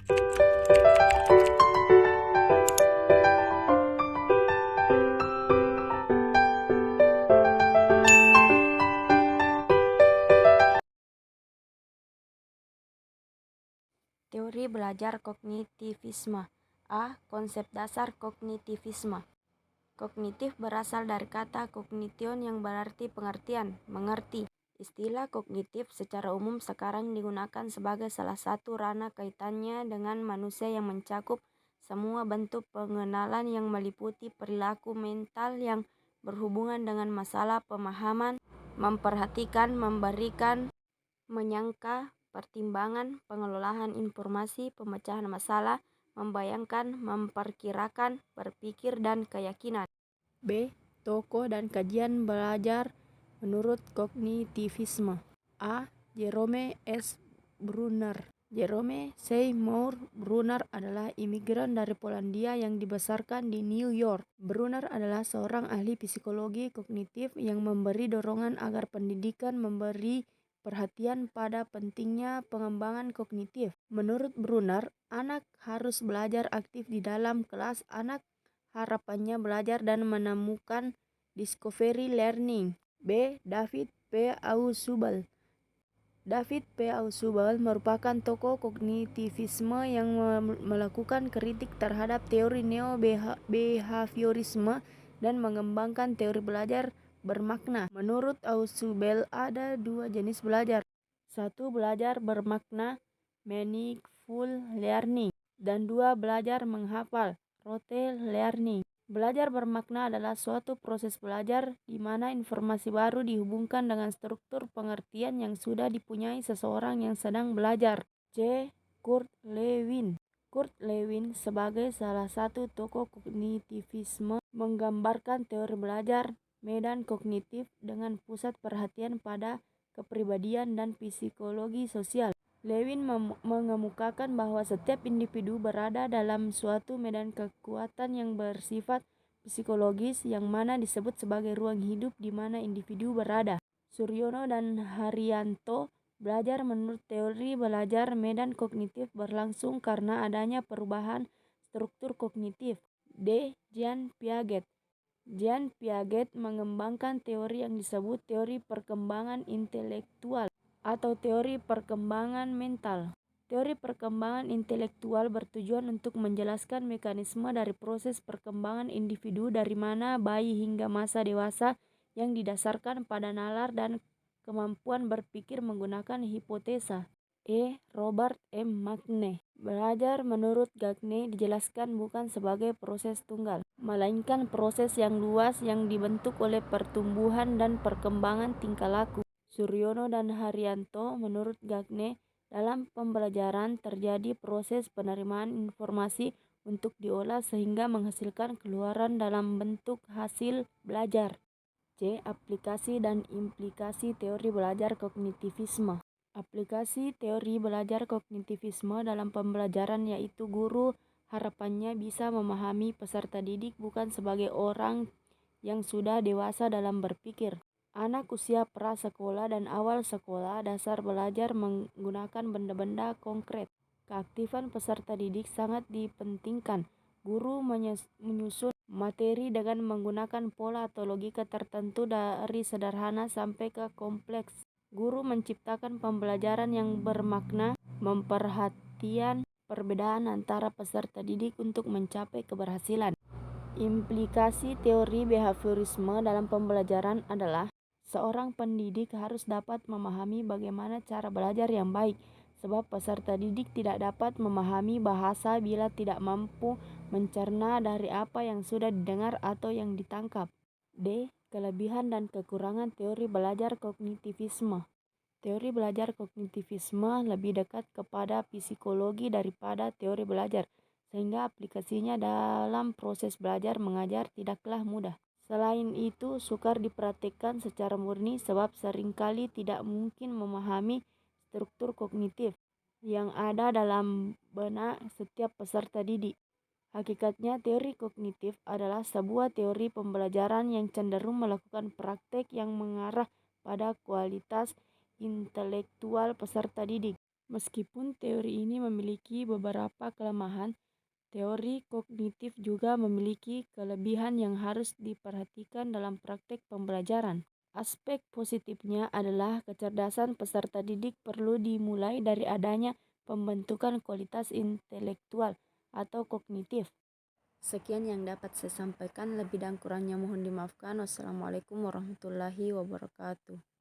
Teori belajar kognitivisme. A. Konsep dasar kognitivisme. Kognitif berasal dari kata kognition yang berarti pengertian, mengerti. Istilah kognitif secara umum sekarang digunakan sebagai salah satu ranah kaitannya dengan manusia yang mencakup semua bentuk pengenalan yang meliputi perilaku mental yang berhubungan dengan masalah pemahaman, memperhatikan, memberikan, menyangka, pertimbangan, pengelolaan informasi, pemecahan masalah, membayangkan, memperkirakan, berpikir, dan keyakinan. B. Tokoh dan kajian belajar menurut kognitivisme. A. Jerome S. Brunner. Jerome Seymour Brunner adalah imigran dari Polandia yang dibesarkan di New York. Brunner adalah seorang ahli psikologi kognitif yang memberi dorongan agar pendidikan memberi perhatian pada pentingnya pengembangan kognitif. Menurut Brunner, anak harus belajar aktif di dalam kelas. Anak harapannya belajar dan menemukan discovery learning. B. David P. Ausubel. David P. Ausubel merupakan tokoh kognitivisme yang melakukan kritik terhadap teori neo-behaviorisme dan mengembangkan teori belajar bermakna. Menurut Ausubel, ada dua jenis belajar. Satu, belajar bermakna, meaningful learning, dan dua, belajar menghafal, rote learning. Belajar bermakna adalah suatu proses belajar di mana informasi baru dihubungkan dengan struktur pengertian yang sudah dipunyai seseorang yang sedang belajar. C. Kurt Lewin. Kurt Lewin sebagai salah satu tokoh kognitivisme menggambarkan teori belajar medan kognitif dengan pusat perhatian pada kepribadian dan psikologi sosial. Lewin mengemukakan bahwa setiap individu berada dalam suatu medan kekuatan yang bersifat psikologis yang mana disebut sebagai ruang hidup di mana individu berada. Suryono dan Haryanto belajar menurut teori belajar medan kognitif berlangsung karena adanya perubahan struktur kognitif. D. Jean Piaget. Jean Piaget mengembangkan teori yang disebut teori perkembangan intelektual atau teori perkembangan mental. Teori perkembangan intelektual bertujuan untuk menjelaskan mekanisme dari proses perkembangan individu dari mana bayi hingga masa dewasa yang didasarkan pada nalar dan kemampuan berpikir menggunakan hipotesa. E. Robert M. Gagne. Belajar menurut Gagne dijelaskan bukan sebagai proses tunggal, melainkan proses yang luas yang dibentuk oleh pertumbuhan dan perkembangan tingkah laku. Suryono dan Haryanto menurut Gagne, dalam pembelajaran terjadi proses penerimaan informasi untuk diolah sehingga menghasilkan keluaran dalam bentuk hasil belajar. C. Aplikasi dan implikasi teori belajar kognitivisme. Aplikasi teori belajar kognitivisme dalam pembelajaran yaitu guru harapannya bisa memahami peserta didik bukan sebagai orang yang sudah dewasa dalam berpikir. Anak usia prasekolah dan awal sekolah dasar belajar menggunakan benda-benda konkret. Keaktifan peserta didik sangat dipentingkan. Guru menyusun materi dengan menggunakan pola atau logika tertentu dari sederhana sampai ke kompleks. Guru menciptakan pembelajaran yang bermakna, memperhatikan perbedaan antara peserta didik untuk mencapai keberhasilan. Implikasi teori behaviorisme dalam pembelajaran adalah seorang pendidik harus dapat memahami bagaimana cara belajar yang baik, sebab peserta didik tidak dapat memahami bahasa bila tidak mampu mencerna dari apa yang sudah didengar atau yang ditangkap. D. Kelebihan dan kekurangan teori belajar kognitivisme. Teori belajar kognitivisme lebih dekat kepada psikologi daripada teori belajar, sehingga aplikasinya dalam proses belajar mengajar tidaklah mudah. Selain itu, sukar dipraktikkan secara murni sebab seringkali tidak mungkin memahami struktur kognitif yang ada dalam benak setiap peserta didik. Hakikatnya, teori kognitif adalah sebuah teori pembelajaran yang cenderung melakukan praktek yang mengarah pada kualitas intelektual peserta didik. Meskipun teori ini memiliki beberapa kelemahan, teori kognitif juga memiliki kelebihan yang harus diperhatikan dalam praktek pembelajaran. Aspek positifnya adalah kecerdasan peserta didik perlu dimulai dari adanya pembentukan kualitas intelektual atau kognitif. Sekian yang dapat saya sampaikan, lebih dan kurangnya mohon dimaafkan. Wassalamualaikum warahmatullahi wabarakatuh.